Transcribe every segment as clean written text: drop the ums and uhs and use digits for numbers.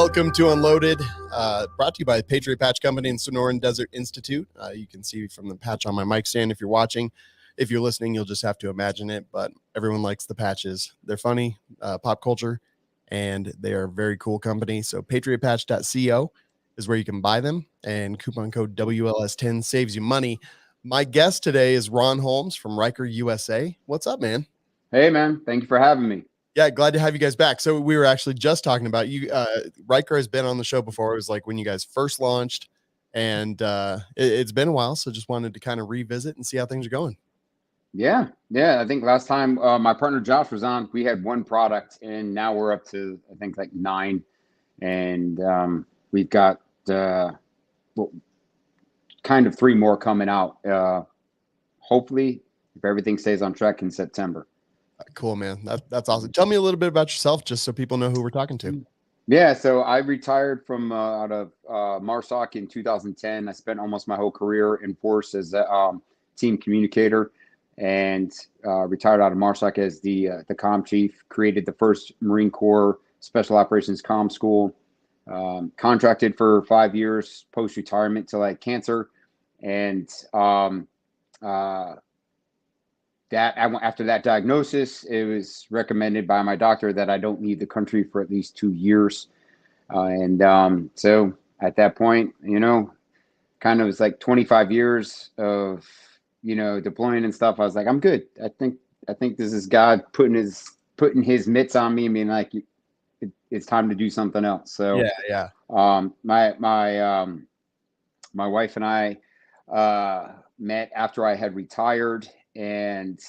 Welcome to Unloaded, brought to you by Patriot Patch Company and Sonoran Desert Institute. You can see from the patch on my mic stand if you're watching. If you're listening, you'll just have to imagine it, but everyone likes the patches. They're funny, pop culture, and they are a very cool company. So patriotpatch.co is where you can buy them, and coupon code WLS10 saves you money. My guest today is Ron Holmes from Ryker USA. What's up, man? Hey, man. Thank you for having me. Yeah, glad to have you guys back. So we were actually just talking about you. Ryker has been on the show before. It was like when you guys first launched, and it's been a while. So just wanted to kind of revisit and see how things are going. Yeah. I think last time my partner Josh was on, we had one product, and now we're up to, I think, like 9. And we've got kind of 3 more coming out. Hopefully, if everything stays on track in September. Cool, man. That's awesome. Tell me a little bit about yourself, just so people know who we're talking to. Yeah, so I retired from out of MARSOC in 2010. I spent almost my whole career in force as a team communicator, and retired out of MARSOC as the comm chief. Created the first Marine Corps Special Operations Comm School. Contracted for 5 years post-retirement till I had cancer, and after that diagnosis, it was recommended by my doctor that I don't leave the country for at least 2 years. So at that point, kind of was like 25 years of, deploying and stuff. I was like, I'm good. I think this is God putting his mitts on me and being like, it's time to do something else. So yeah. My wife and I met after I had retired. And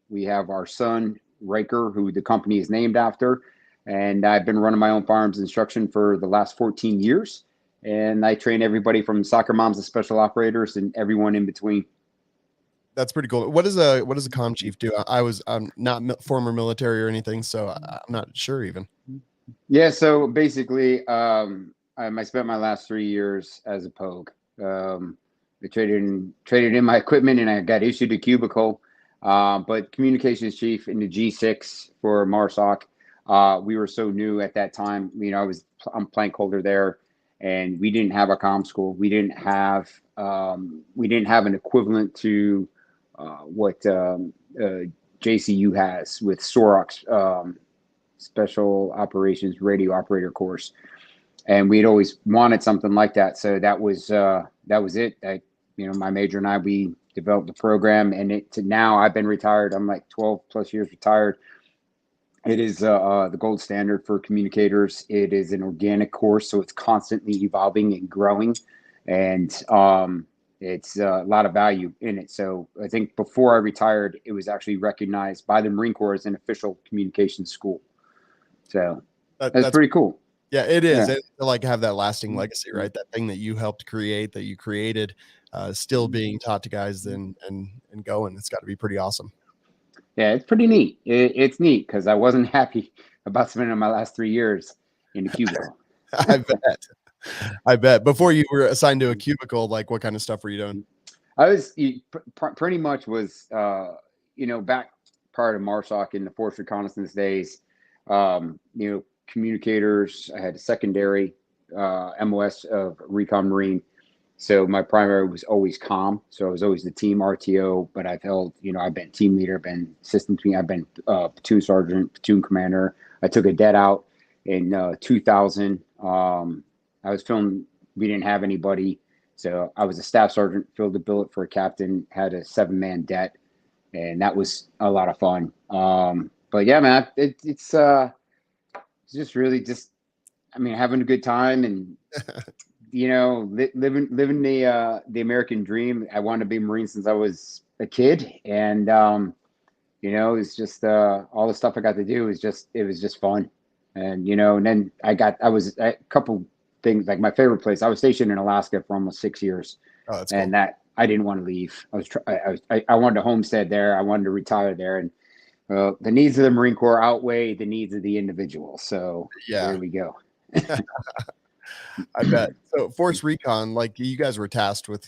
we have our son, Ryker, who the company is named after. And I've been running my own firearms instruction for the last 14 years. And I train everybody from soccer moms to special operators and everyone in between. That's pretty cool. What does a comm chief do? I'm not former military or anything, so I'm not sure even. Yeah, so basically, I spent my last 3 years as a pogue. I traded in my equipment, and I got issued a cubicle. But communications chief in the G6 for MARSOC. We were so new at that time. I'm plank holder there, and we didn't have a comm school. We didn't have an equivalent to what JCU has with SOROX, Special Operations Radio Operator course. And we'd always wanted something like that. So that was it. My major and I, we developed the program, and now I've been retired. I'm like 12 plus years retired. It is the gold standard for communicators. It is an organic course, so it's constantly evolving and growing, and it's a lot of value in it. So I think before I retired, it was actually recognized by the Marine Corps as an official communications school. So that's pretty cool. Yeah, it is. Yeah. It, like have that lasting legacy, right? That thing that you helped create, that you created, still being taught to guys and going. It's got to be pretty awesome. Yeah, it's pretty neat. It's neat because I wasn't happy about spending my last 3 years in the cubicle. I bet. Before you were assigned to a cubicle, like what kind of stuff were you doing? I was pretty much was, back prior to MARSOC in the Force Reconnaissance days, communicators. I had a secondary MOS of Recon Marine. So my primary was always comm. So I was always the team RTO, but I've held, I've been team leader, been assistant team, I've been platoon sergeant, platoon commander. I took a debt out in 2000. I was filming, we didn't have anybody. So I was a staff sergeant, filled the billet for a captain, had a 7-man debt, and that was a lot of fun. But yeah, man, it's just really having a good time and, living the American dream. I wanted to be a Marine since I was a kid. And, it's just all the stuff I got to do it was just fun. And, and then I was at a couple things, like my favorite place. I was stationed in Alaska for almost 6 years. Oh, that's cool. And that I didn't want to leave. I wanted to homestead there. I wanted to retire there. And the needs of the Marine Corps outweigh the needs of the individual. So there we go. I bet. So Force Recon, like you guys were tasked with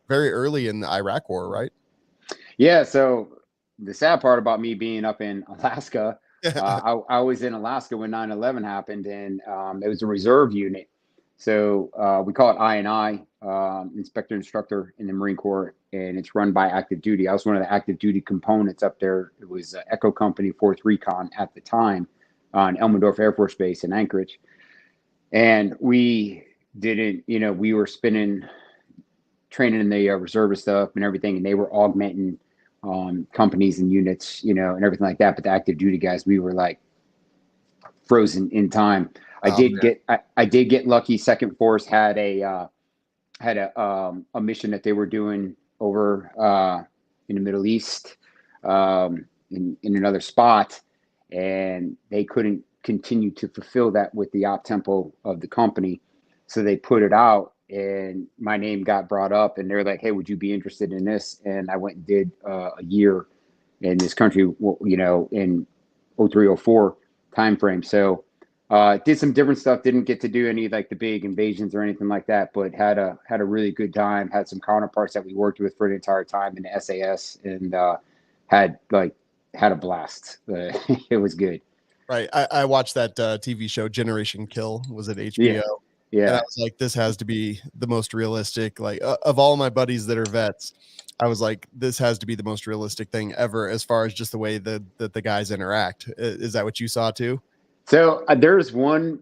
very early in the Iraq War, right? Yeah. So the sad part about me being up in Alaska I was in Alaska when 9/11 happened, and it was a reserve unit. So we call it I&I, Inspector Instructor in the Marine Corps, and it's run by active duty. I was one of the active duty components up there. It was Echo Company 4th Recon at the time on Elmendorf Air Force Base in Anchorage. And we didn't, we were spinning, training in the reservist stuff and everything, and they were augmenting companies and units, and everything like that. But the active duty guys, we were like frozen in time. I did get lucky. Second Force had a mission that they were doing over in the Middle East, in another spot, and they couldn't continue to fulfill that with the op tempo of the company, so they put it out, and my name got brought up, and they're like, "Hey, would you be interested in this?" And I went and did a year in this country, in 0304 timeframe. So did some different stuff. Didn't get to do any like the big invasions or anything like that, but had a really good time. Had some counterparts that we worked with for the entire time in the SAS, and had a blast. It was good. Right. I watched that TV show Generation Kill, was it HBO? Yeah. And I was like, this has to be the most realistic, like of all my buddies that are vets, I was like, this has to be the most realistic thing ever as far as just the way that the guys interact. Is that what you saw too? So there's one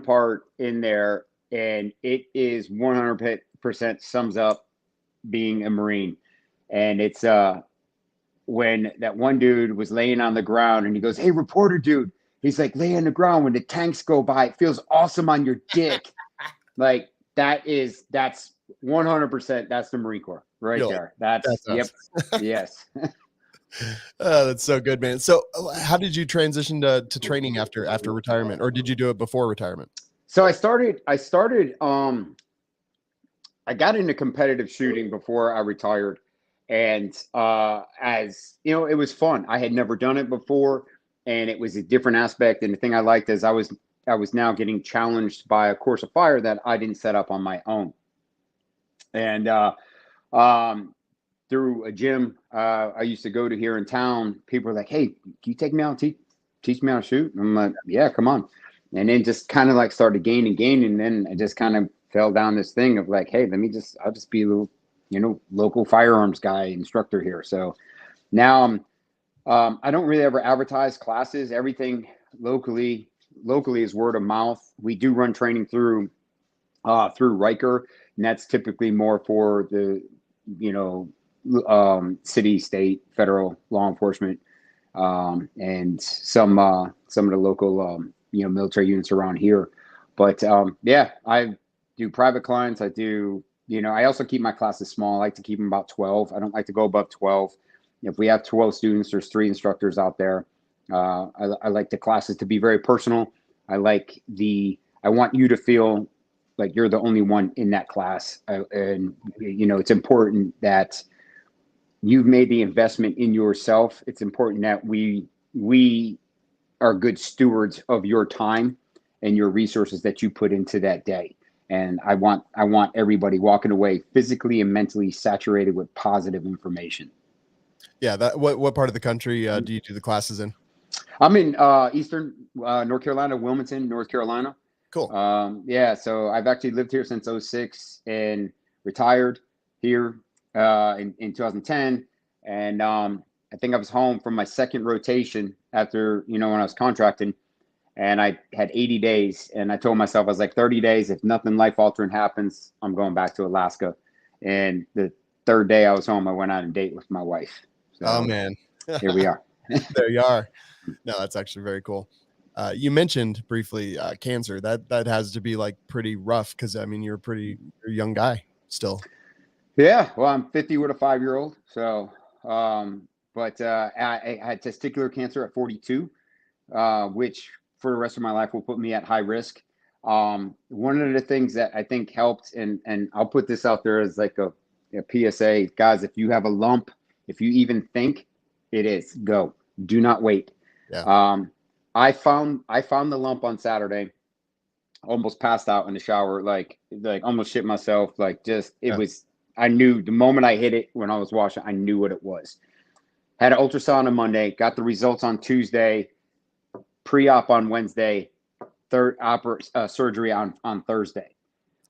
part in there, and it is 100% sums up being a Marine. And it's when that one dude was laying on the ground, and he goes, "Hey, reporter dude," he's like, "lay on the ground when the tanks go by. It feels awesome on your dick." Like that's 100%. That's the Marine Corps right there. That's yep. Yes. That's so good, man. So how did you transition to training after retirement, or did you do it before retirement? So I got into competitive shooting before I retired. And as you know, it was fun. I had never done it before, and it was a different aspect. And the thing I liked is I was now getting challenged by a course of fire that I didn't set up on my own. And through a gym I used to go to here in town, people were like, "Hey, can you take me out and teach me how to shoot?" And I'm like, "Yeah, come on." And then just kind of like started gaining. And then I just kind of fell down this thing of like, "Hey, I'll just be a little, local firearms guy instructor here." So now I don't really ever advertise classes. Everything locally is word of mouth. We do run training through Ryker, and that's typically more for the, city, state, federal law enforcement, and some of the local, military units around here. But yeah, I do private clients. I do, I also keep my classes small. I like to keep them about 12. I don't like to go above 12. If we have 12 students, there's 3 instructors out there. I like the classes to be very personal. I want you to feel like you're the only one in that class. And it's important that you've made the investment in yourself. It's important that we are good stewards of your time and your resources that you put into that day. And I want everybody walking away physically and mentally saturated with positive information. Yeah. What part of the country do you do the classes in? I'm in Eastern North Carolina, Wilmington, North Carolina. Cool. Yeah. So I've actually lived here since 2006 and retired here in 2010. And I think I was home from my second rotation after, when I was contracting, and I had 80 days, and I told myself, I was like, 30 days, if nothing life altering happens, I'm going back to Alaska. And the third day I was home, I went on a date with my wife. So oh man. Here we are. There you are. No, that's actually very cool. You mentioned briefly cancer. That has to be like pretty rough, because you're a young guy still. Yeah, well, I'm 50 with a 5-year-old. So, but I had testicular cancer at 42, which for the rest of my life will put me at high risk. One of the things that I think helped, and I'll put this out there as like a PSA, guys, if you have a lump, if you even think it is, go. Do not wait. Yeah. I found the lump on Saturday, almost passed out in the shower, like almost shit myself. I knew the moment I hit it when I was washing, I knew what it was. Had an ultrasound on Monday, got the results on Tuesday. pre-op on Wednesday, surgery on Thursday.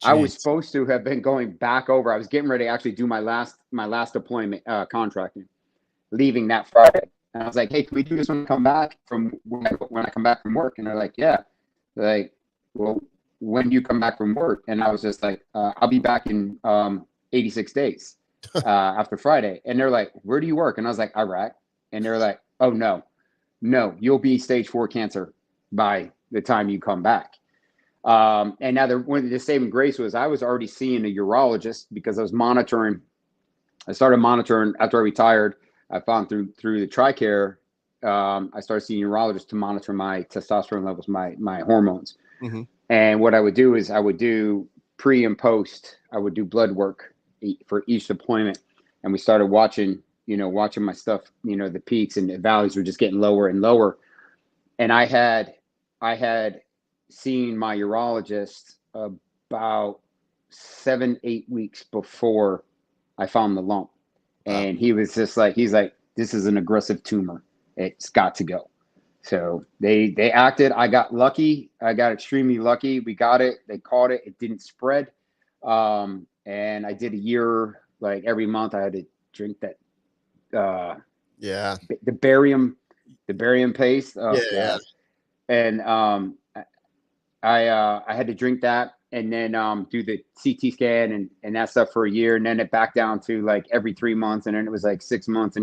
I was supposed to have been going back over. I was getting ready to actually do my last deployment, contracting, leaving that Friday. And I was like, hey, can we do this when I come back from when I come back from work? And they're like, yeah. They're like, well, when do you come back from work? And I was just like, I'll be back in 86 days after Friday. And they're like, where do you work? And I was like, Iraq. And they're like, oh, no, you'll be stage 4 cancer by the time you come back. And now the saving grace was I was already seeing a urologist because I was monitoring. I started monitoring after I retired. I found through the TRICARE, I started seeing a urologist to monitor my testosterone levels, my hormones. Mm-hmm. And what I would do is I would do pre and post. I would do blood work for each deployment. And we started watching my stuff, the peaks and the valleys were just getting lower and lower. And I had seen my urologist about 7-8 weeks before I found the lump. And he was just like, he's like, this is an aggressive tumor. It's got to go. So they acted. I got lucky. I got extremely lucky. We got it. They caught it. It didn't spread. And I did a year, like every month I had to drink that. The barium paste. Oh, yeah. And I had to drink that and then do the CT scan and that stuff for a year. And then it back down to like every 3 months. And then it was like 6 months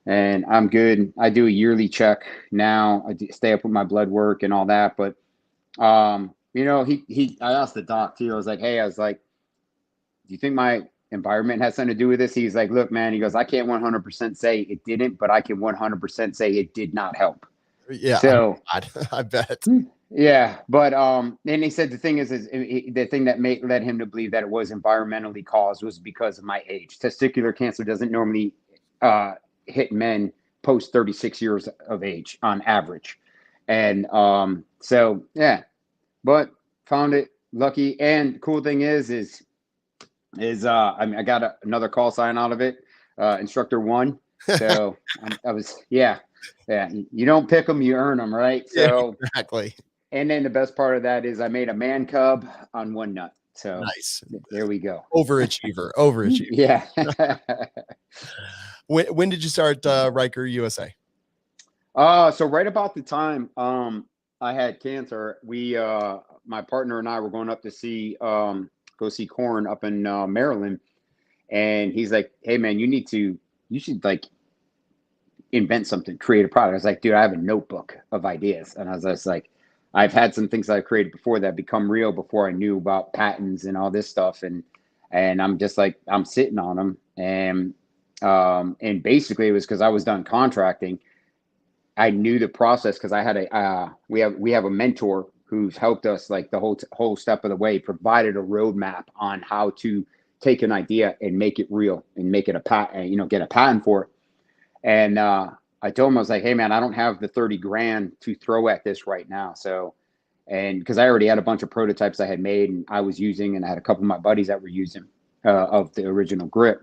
and I'm good. I do a yearly check now. I stay up with my blood work and all that. But, I asked the doc too. I was like, do you think my environment has something to do with this? He's like, look, man, he goes, I can't 100% say it didn't, but I can 100% say it did not help. Yeah. So I bet. Yeah. But, and he said the thing is the thing that led him to believe that it was environmentally caused was because of my age. Testicular cancer doesn't normally, hit men post 36 years of age on average. And, so yeah, but found it lucky. And cool thing is I got another call sign out of it, instructor 1. So I was, yeah. You don't pick them, you earn them. Right. So yeah, exactly. And then the best part of that is I made a man cub on one nut. So nice. There we go. Overachiever. Yeah. When did you start Ryker USA? So right about the time I had cancer, we my partner and I were going up to go see Corn up in Maryland, and he's like, "Hey man, you should like invent something, create a product." I was like, "Dude, I have a notebook of ideas," and I was just like, "I've had some things that I created before that become real before I knew about patents and all this stuff," and I'm just like, I'm sitting on them, and basically it was because I was done contracting. I knew the process because I had we have a mentor who's helped us like the whole step of the way, provided a roadmap on how to take an idea and make it real and make it a patent, get a patent for it. And I told him, I was like, hey man, I don't have the 30 grand to throw at this right now. So, and because I already had a bunch of prototypes I had made and I was using, and I had a couple of my buddies that were using of the original grip.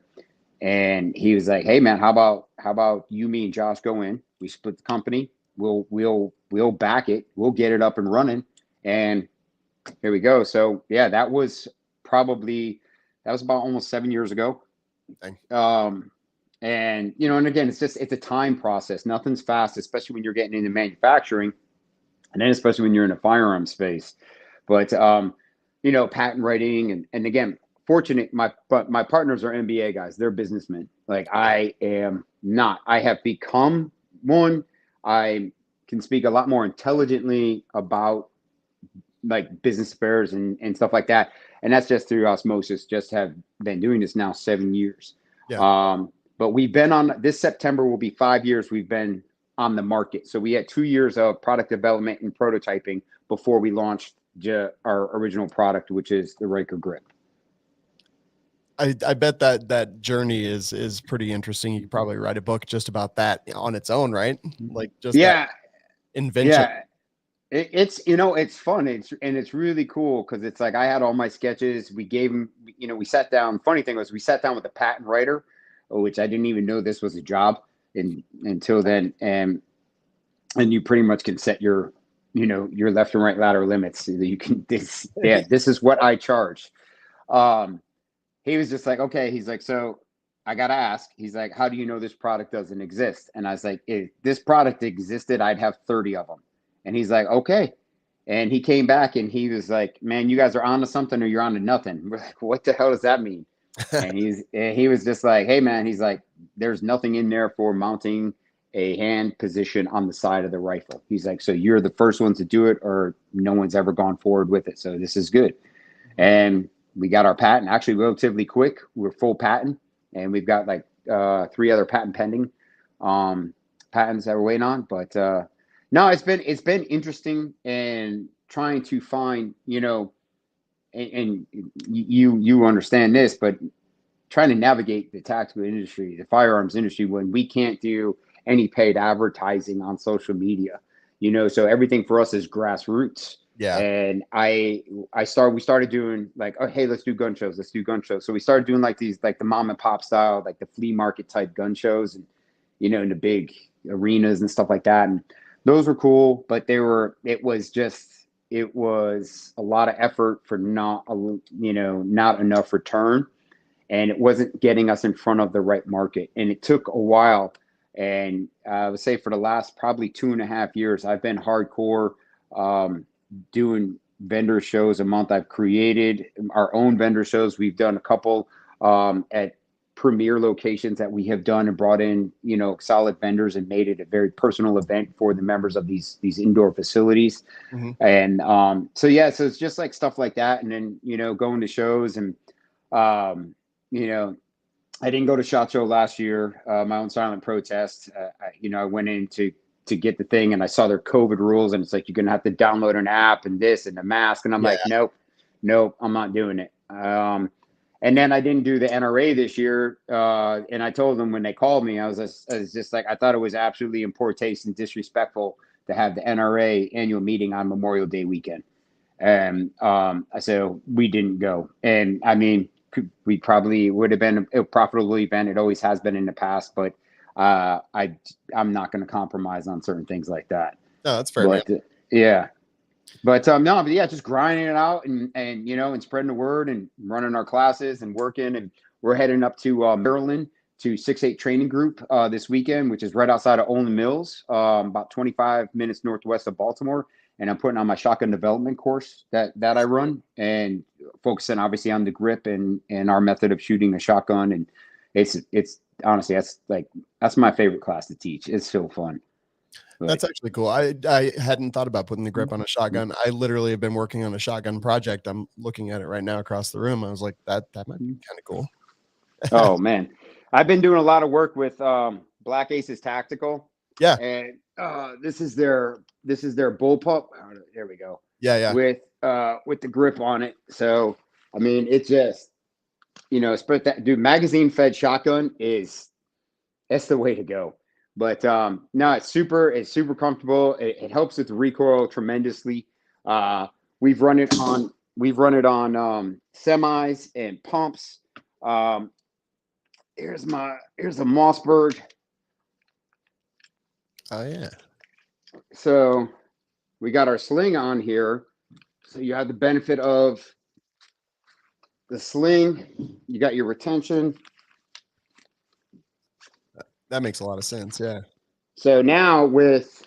And he was like, hey man, how about you, me and Josh go in, we split the company. We'll back it. We'll get it up and running. And here we go. So yeah, that was about almost 7 years ago. Okay. And and again, it's a time process. Nothing's fast, especially when you're getting into manufacturing, and then especially when you're in a firearm space. But patent writing and again, fortunate. But my partners are MBA guys. They're businessmen. Like I am not. I have become one. I can speak a lot more intelligently about like business affairs and stuff like that. And that's just through osmosis. Just have been doing this now 7 years. Yeah. But we've been on this September will be 5 years we've been on the market. So we had 2 years of product development and prototyping before we launched our original product, which is the Ryker grip. I bet that journey is pretty interesting. You could probably write a book just about that on its own, right? Like just that invention. Yeah. It's fun. It's really cool because it's like I had all my sketches. We gave them, we sat down. Funny thing was we sat down with a patent writer, which I didn't even know this was a job until then. And you pretty much can set your your left and right ladder limits. So that you can, this is what I charge. He was just like, okay. He's like, so I got to ask. He's like, how do you know this product doesn't exist? And I was like, if this product existed, I'd have 30 of them. And he's like, okay. And he came back and he was like, man, you guys are on to something or you're on to nothing. We're like, what the hell does that mean? And he was just like, hey, man, he's like, there's nothing in there for mounting a hand position on the side of the rifle. He's like, so you're the first ones to do it, or no one's ever gone forward with it. So this is good. And we got our patent actually relatively quick. We're full patent, and we've got like 3 other patent pending patents that we're waiting on. But no, it's been interesting and trying to find, and you understand this, but trying to navigate the tactical industry, the firearms industry, when we can't do any paid advertising on social media, so everything for us is grassroots. Yeah. And we started doing like, oh, hey, let's do gun shows. So we started doing like these, like the mom and pop style, like the flea market type gun shows, and, in the big arenas and stuff like that. And those were cool, but it was a lot of effort for not enough return. And it wasn't getting us in front of the right market. And it took a while. And I would say for the last probably 2.5 years, I've been hardcore doing vendor shows a month. I've created our own vendor shows. We've done a couple at premier locations that we have done and brought in, solid vendors and made it a very personal event for the members of these indoor facilities. Mm-hmm. And so it's just like stuff like that. And then, going to shows and, I didn't go to SHOT Show last year, my own silent protest. I went in to get the thing, and I saw their COVID rules, and it's like, you're going to have to download an app and this and the mask. And I'm like, nope, I'm not doing it. And then I didn't do the NRA this year. And I told them when they called me, I was just like, I thought it was absolutely in poor taste and disrespectful to have the NRA annual meeting on Memorial Day weekend. And so we didn't go. And I mean, we probably would have been a profitable event. It always has been in the past, but I'm not going to compromise on certain things like that. No, that's fair. But just grinding it out and and spreading the word and running our classes and working. And we're heading up to Maryland to 6-8 training group this weekend, which is right outside of Olin Mills, about 25 minutes northwest of Baltimore. And I'm putting on my shotgun development course that I run, and focusing obviously on the grip and our method of shooting a shotgun. And it's honestly, that's my favorite class to teach. It's so fun. That's actually cool. I hadn't thought about putting the grip on a shotgun. I literally have been working on a shotgun project. I'm looking at it right now across the room. I was like, that might be kind of cool. Oh man. I've been doing a lot of work with Black Aces Tactical. Yeah. And this is their bullpup. There we go. Yeah. With the grip on it. So I mean, it's just, spread that, dude. Magazine fed shotgun that's the way to go. But no, it's super comfortable. It helps with the recoil tremendously. We've run it on semis and pumps. Here's a Mossberg. Oh yeah. So we got our sling on here. So you have the benefit of the sling. You got your retention. That makes a lot of sense. Yeah. So now with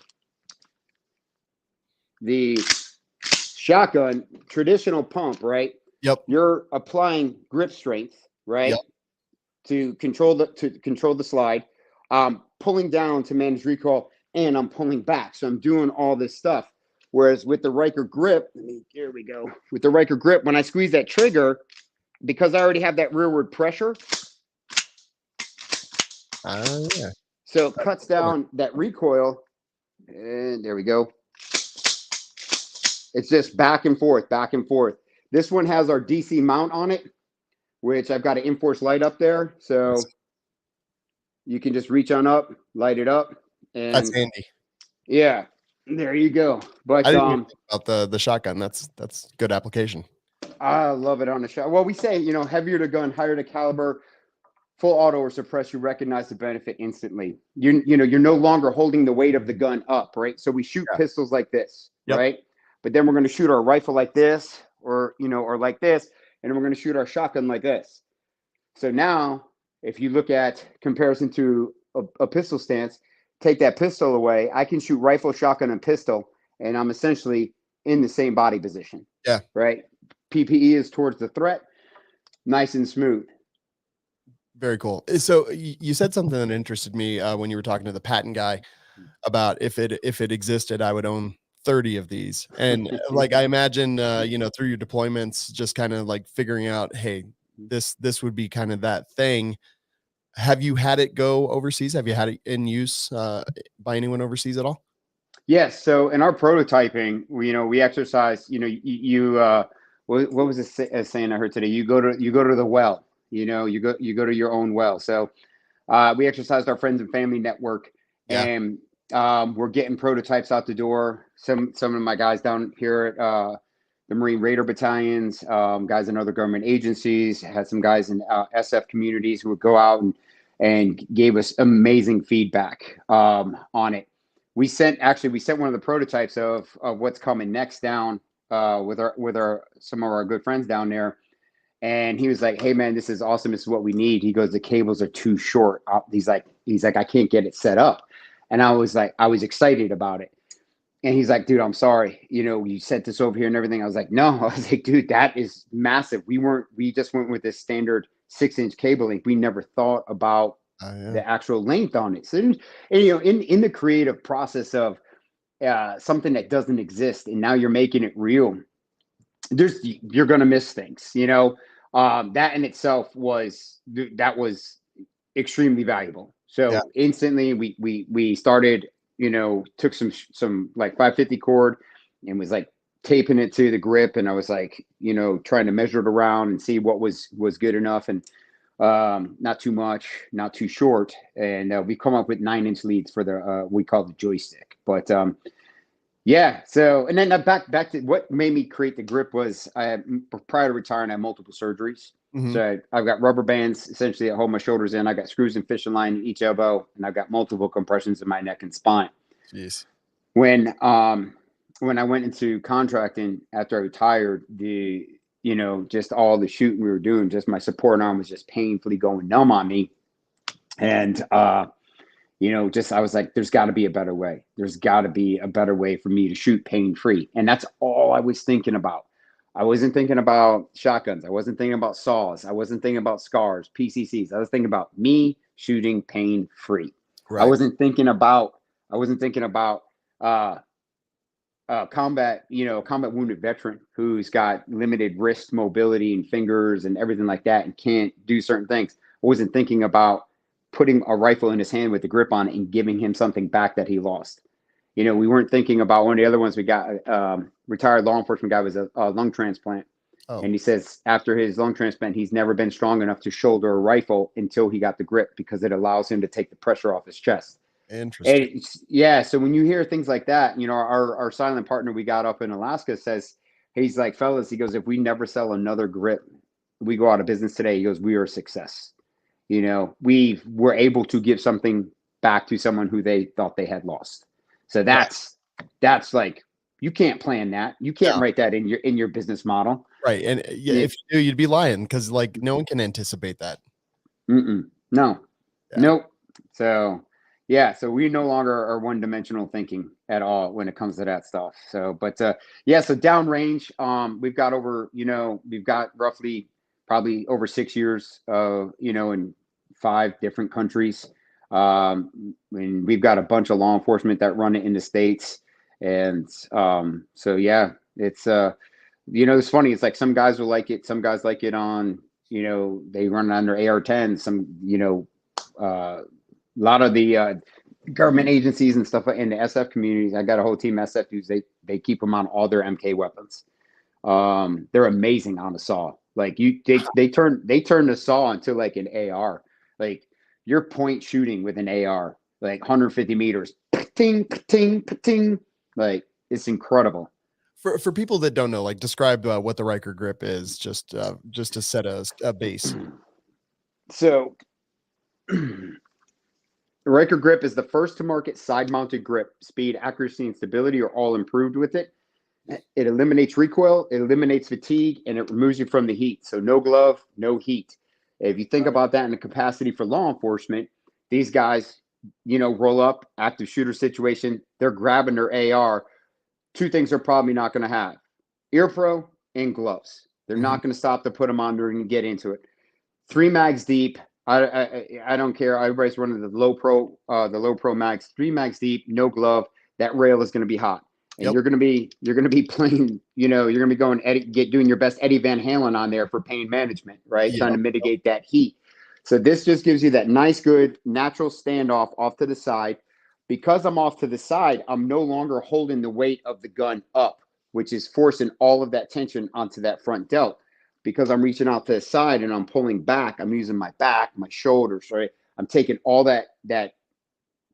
the shotgun, traditional pump, right? Yep. You're applying grip strength, right? Yep. To control the slide. Pulling down to manage recoil, and I'm pulling back. So I'm doing all this stuff. Whereas with the Ryker grip, here we go. With the Ryker grip, when I squeeze that trigger, because I already have that rearward pressure. Yeah. So it cuts down that recoil. And there we go. It's just back and forth, back and forth. This one has our DC mount on it, which I've got an Inforce light up there. So you can just reach on up, light it up. And that's handy. Yeah, there you go. But I didn't even think about the shotgun. That's good application. I love it on the shot. Well, we say, heavier to gun, higher to caliber. full auto or suppress, you recognize the benefit instantly. You're no longer holding the weight of the gun up, right? So we shoot Yeah. pistols like this, Yep. right? But then we're going to shoot our rifle like this, or like this, and then we're going to shoot our shotgun like this. So now, if you look at comparison to a pistol stance, take that pistol away, I can shoot rifle, shotgun, and pistol, and I'm essentially in the same body position. Yeah. Right. PPE is towards the threat, nice and smooth. Very cool. So you said something that interested me when you were talking to the patent guy about if it existed, I would own 30 of these. And like I imagine, through your deployments, just kind of like figuring out, hey, this would be kind of that thing. Have you had it go overseas? Have you had it in use by anyone overseas at all? Yes. So in our prototyping, we exercise. What was a saying I heard today? You go to the well. You go to your own well. So we exercised our friends and family network, Yeah. and we're getting prototypes out the door. Some of my guys down here at the Marine Raider battalions, guys in other government agencies, had some guys in SF communities who would go out and gave us amazing feedback on it. We sent one of the prototypes of what's coming next down with our some of our good friends down there. And he was like, "Hey man, this is awesome. This is what we need." He goes, "The cables are too short." He's like, "I can't get it set up." And I was excited about it. And he's like, "Dude, I'm sorry. You sent this over here and everything." I was like, "No." I was like, "Dude, that is massive. We just went with this standard 6-inch cable length. We never thought about the actual length on it." So, in the creative process of something that doesn't exist, and now you're making it real, you're going to miss things. That in itself was extremely valuable. Yeah. So instantly we started, took some like 550 cord and was like taping it to the grip, and I was like, trying to measure it around and see what was good enough, and not too much, not too short, and we come up with 9-inch leads for the we call the joystick. But yeah. So, and then back to what made me create the grip was prior to retiring, I had multiple surgeries. Mm-hmm. So I've got rubber bands essentially that hold my shoulders in. I got screws and fishing line in each elbow, and I've got multiple compressions in my neck and spine. Jeez. When I went into contracting after I retired, just all the shooting we were doing, just my support arm was just painfully going numb on me. And I was like, there's got to be a better way. There's got to be a better way for me to shoot pain-free. And that's all I was thinking about. I wasn't thinking about shotguns. I wasn't thinking about saws. I wasn't thinking about scars, PCCs. I was thinking about me shooting pain-free. Right. I wasn't thinking about combat wounded veteran who's got limited wrist mobility and fingers and everything like that and can't do certain things. I wasn't thinking about putting a rifle in his hand with the grip on it and giving him something back that he lost. We weren't thinking about one of the other ones we got. Retired law enforcement guy was a lung transplant. Oh. And he says after his lung transplant, he's never been strong enough to shoulder a rifle until he got the grip because it allows him to take the pressure off his chest. Interesting. And so when you hear things like that, our silent partner we got up in Alaska says, he's like, "Fellas," he goes, "if we never sell another grip, we go out of business today." He goes, "We are a success." We were able to give something back to someone who they thought they had lost. So that's like, you can't plan that. You can't write that in your business model. Right. And if you do, you'd be lying because like no one can anticipate that. No. Yeah. Nope. So yeah, so we no longer are one-dimensional thinking at all when it comes to that stuff. So, but so downrange, we've got roughly probably over 6 years of, in 5 different countries. And we've got a bunch of law enforcement that run it in the States. And so, yeah, it's, it's funny. It's like some guys will like it. Some guys like it on, they run it on their AR-10. Some, a lot of the government agencies and stuff in the SF communities. I got a whole team of SF dudes. They keep them on all their MK weapons. They're amazing on the saw. Like they turn the saw into like an AR. Like you're point shooting with an AR, like 150 meters. Ting, ting, ting. Like it's incredible. For people that don't know, like describe what the Ryker grip is, just to set a base. So Ryker grip is the first to market side-mounted grip. Speed, accuracy, and stability are all improved with it. It eliminates recoil, it eliminates fatigue, and it removes you from the heat. So no glove, no heat. If you think about that in the capacity for law enforcement, these guys, roll up, active shooter situation, they're grabbing their AR. Two things they're probably not going to have: ear pro and gloves. They're not going to stop to put them on there and get into it. 3 mags deep. I don't care. Everybody's running the low pro mags. 3 mags deep, no glove. That rail is going to be hot, and you're going to be playing. You're going to be going doing your best Eddie Van Halen on there for pain management, right? Trying to mitigate that heat. So this just gives you that nice, good, natural standoff off to the side. Because I'm off to the side, I'm no longer holding the weight of the gun up, which is forcing all of that tension onto that front delt. Because I'm reaching out to the side and I'm pulling back, I'm using my back, my shoulders, right? I'm taking all that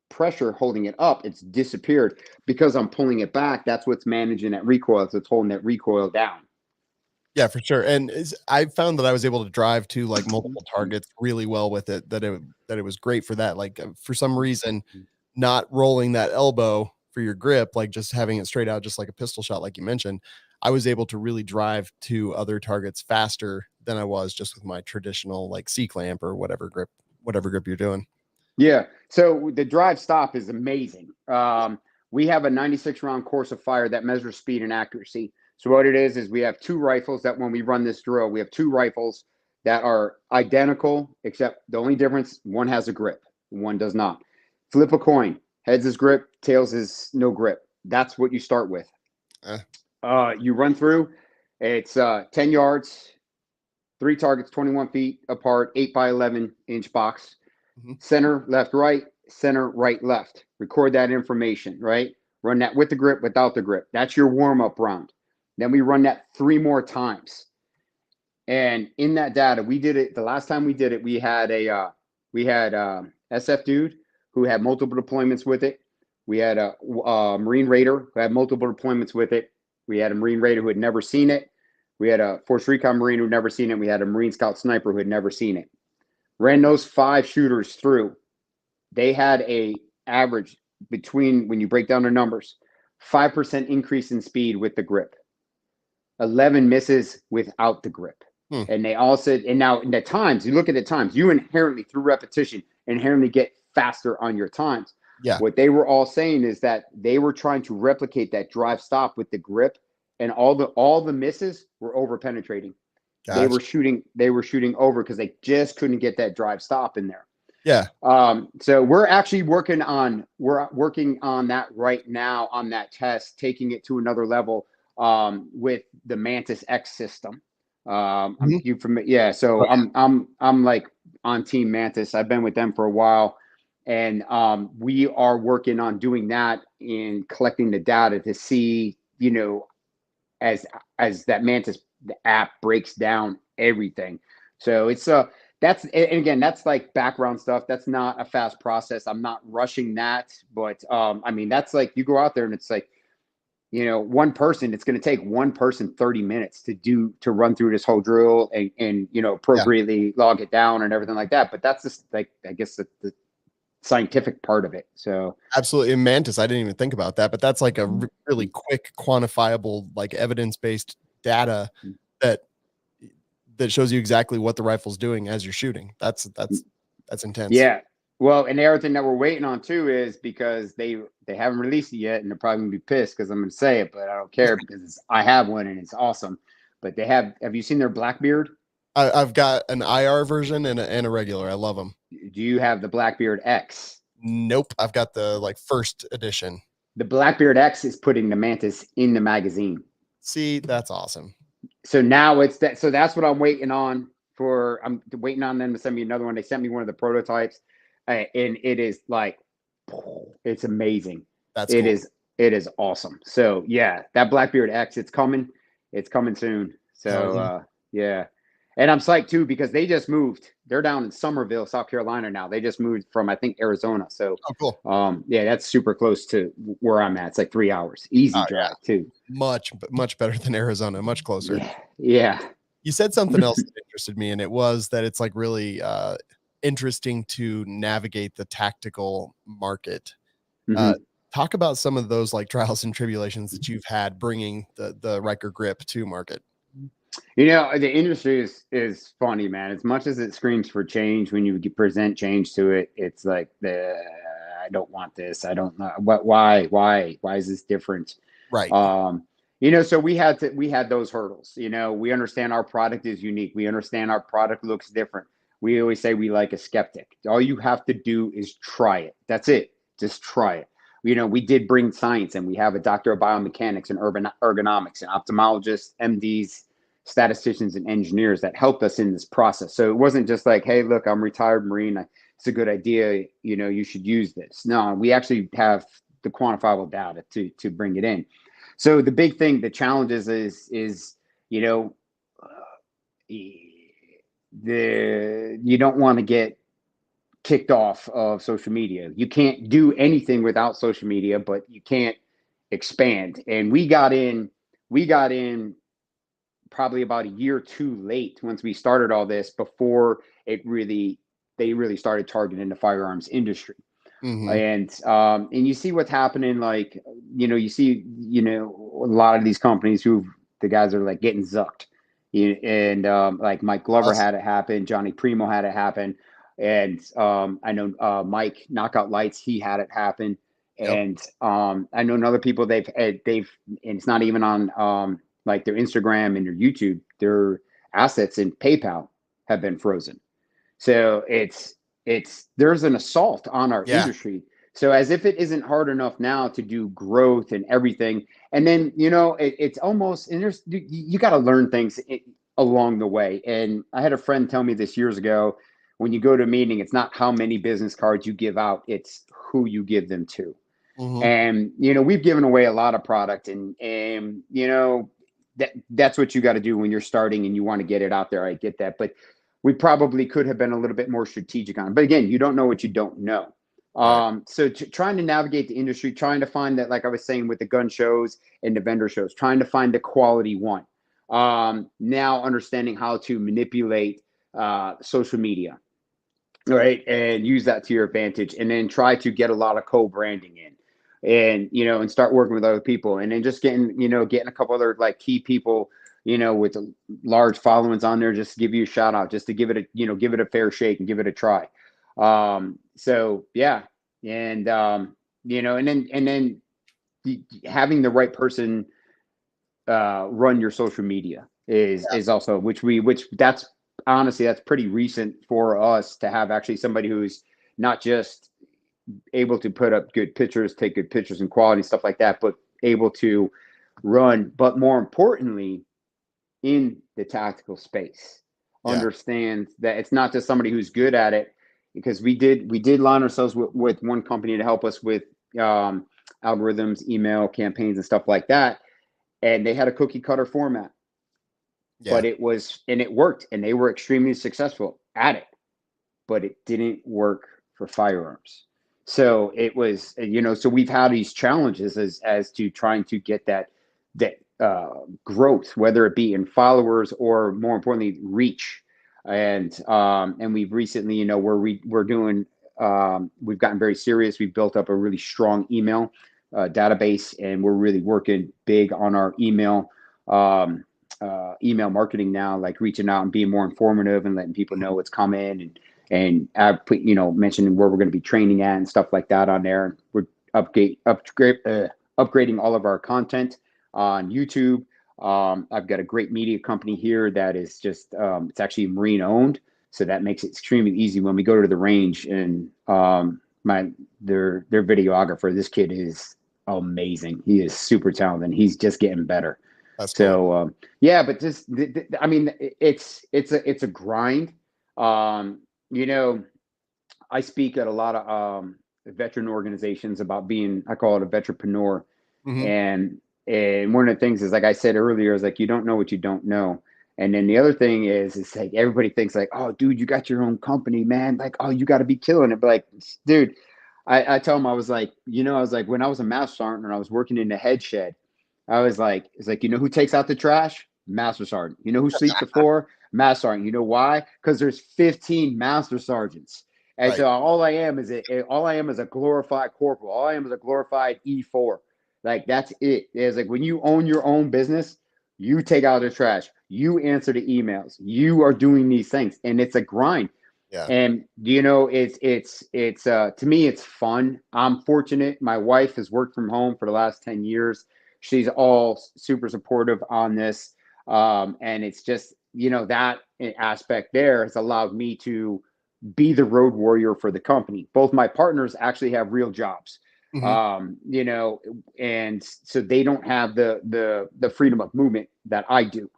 pressure holding it up. It's disappeared because I'm pulling it back. That's what's managing that recoil. So it's holding that recoil down. Yeah, for sure. And I found that I was able to drive to like multiple targets really well with it, that it was great for that. Like for some reason, not rolling that elbow for your grip, like just having it straight out, just like a pistol shot, like you mentioned, I was able to really drive to other targets faster than I was just with my traditional like C-clamp or whatever grip you're doing. Yeah. So the drive stop is amazing. We have a 96 round course of fire that measures speed and accuracy. So what it is we have 2 rifles that when we run this drill, we have 2 rifles that are identical, except the only difference, one has a grip, one does not. Flip a coin. Heads is grip, tails is no grip. That's what you start with. You run through. It's 10 yards, 3 targets, 21 feet apart, 8 by 11 inch box. Center, left, right, center, right, left. Record that information, right? Run that with the grip, without the grip. That's your warm-up round. Then we run that 3 more times. And in that data, we did it. The last time we did it, we had SF dude who had multiple deployments with it. We had a Marine Raider who had multiple deployments with it. We had a Marine Raider who had never seen it. We had a Force Recon Marine who had never seen it. We had a Marine Scout Sniper who had never seen it. Ran those 5 shooters through. They had a average between, when you break down their numbers, 5% increase in speed with the grip, 11 misses without the grip. And they all said, and now in the times, you look at the times, you inherently, through repetition, inherently get faster on your times. Yeah. What they were all saying is that they were trying to replicate that drive stop with the grip, and all the misses were over penetrating. Gotcha. They were shooting over because they just couldn't get that drive stop in there. Yeah. So we're actually working on that right now on that test, taking it to another level with the Mantis X system. So I'm like on Team Mantis. I've been with them for a while, and we are working on doing that and collecting the data to see, as that Mantis, the app breaks down everything. So it's that's, and again, that's like background stuff. That's not a fast process. I'm not rushing that, but that's like, you go out there and it's like, one person, it's going to take one person 30 minutes to run through this whole drill and appropriately log it down and everything like that. But that's just like, I guess the scientific part of it. So absolutely. In Mantis, I didn't even think about that, but that's like a really quick, quantifiable, like evidence-based data that shows you exactly what the rifle's doing as you're shooting. That's intense. Yeah. Well, and the other thing that we're waiting on too is because they haven't released it yet, and they're probably gonna be pissed because I'm gonna say it, but I don't care because I have one and it's awesome. But have you seen their Blackbeard? I've got an IR version and a regular. I love them. Do you have the Blackbeard X? Nope. I've got the first edition. The Blackbeard X is putting the Mantis in the magazine. See, that's awesome. So now it's that. So that's what I'm waiting on for. I'm waiting on them to send me another one. They sent me one of the prototypes, and it is like, it's amazing. That's cool. It is awesome. So yeah, that Blackbeard X, it's coming soon. So yeah. And I'm psyched too because they just moved. They're down in Somerville, South Carolina now. They just moved from, I think, Arizona. So cool. Yeah, that's super close to where I'm at. It's like 3 hours. Easy drive too. Much better than Arizona, much closer. Yeah. You said something else that interested me, and it was that it's like really interesting to navigate the tactical market. Mhm. Talk about some of those like trials and tribulations that you've had bringing the Ryker grip to market. The industry is funny, man. As much as it screams for change, when you present change to it, it's like I don't want this. I don't know what. Why is this different? Right. So we had those hurdles. We understand our product is unique. We understand our product looks different. We always say we like a skeptic. All you have to do is try it. That's it. Just try it. We did bring science, and we have a doctor of biomechanics and urban ergonomics and ophthalmologists, MDs, statisticians, and engineers that helped us in this process. So it wasn't just like, hey, look, I'm retired Marine. It's a good idea. You should use this. No, we actually have the quantifiable data to bring it in. So the big thing, the challenge is you don't want to get kicked off of social media. You can't do anything without social media, but you can't expand. And we got in probably about a year too late once we started all this, before they really started targeting the firearms industry. Mm-hmm. And you see what's happening, like, you see, a lot of these companies the guys are like getting zucked. And like Mike Glover had it happen, Johnny Primo had it happen. And I know Mike Knockout Lights, he had it happen. Yep. And I know other people they've and it's not even on like their Instagram and their YouTube, their assets in PayPal have been frozen. So there's an assault on our Yeah. industry. So as if it isn't hard enough now to do growth and everything. And then, it's almost, and you got to learn things along the way. And I had a friend tell me this years ago, when you go to a meeting, it's not how many business cards you give out, it's who you give them to. Mm-hmm. And, we've given away a lot of product, and that's what you got to do when you're starting and you want to get it out there. I get that. But we probably could have been a little bit more strategic on it. But again, you don't know what you don't know. Right. So trying to navigate the industry, trying to find that, like I was saying, with the gun shows and the vendor shows, trying to find the quality one. Now understanding how to manipulate social media, right, and use that to your advantage, and then try to get a lot of co-branding in, and and start working with other people, and then just getting a couple other like key people with large followings on there, just to give you a shout out, just to give it a fair shake and give it a try. So yeah, and and then having the right person run your social media is also, which that's honestly, that's pretty recent for us to have actually somebody who's not just able to put up good pictures, take good pictures and quality stuff like that, but able to run, but more importantly, in the tactical space, Yeah. understand that it's not just somebody who's good at it, because we did line ourselves with one company to help us with algorithms, email campaigns, and stuff like that, and they had a cookie cutter format, Yeah. but it worked, and they were extremely successful at it, but it didn't work for firearms. So it was, so we've had these challenges as to trying to get that growth, whether it be in followers or, more importantly, reach. And we've recently, we're doing, we've gotten very serious. We've built up a really strong email database, and we're really working big on our email marketing now, like reaching out and being more informative and letting people know what's coming, and I've put, mentioning where we're going to be training at and stuff like that on there. We're upgrading all of our content on YouTube. I've got a great media company here that is just, it's actually Marine owned. So that makes it extremely easy when we go to the range, and their videographer, this kid is amazing. He is super talented, and he's just getting better. That's cool. So, yeah, but just, I mean, it's a grind. I speak at a lot of veteran organizations about being, I call it a veteranpreneur. Mm-hmm. And one of the things is, like I said earlier, is like, you don't know what you don't know. And then the other thing is like, everybody thinks like, oh, dude, you got your own company, man. Like, oh, you got to be killing it. But like, dude, I tell them, I was like, when I was a master sergeant and I was working in the head shed, I was like, it's like, who takes out the trash? Master Sergeant. You know who sleeps the floor? Master Sergeant. You know why? Because there's 15 Master Sergeants. And Right. so all I am is a glorified corporal. All I am is a glorified E4. Like that's it. It's like when you own your own business, you take out the trash, you answer the emails, you are doing these things, and it's a grind. Yeah. And you know, it's to me, it's fun. I'm fortunate. My wife has worked from home for the last 10 years. She's all super supportive on this. And it's just, you know, that aspect there has allowed me to be the road warrior for the company. Both my partners actually have real jobs. Hmm. You know, and so they don't have the freedom of movement that I do.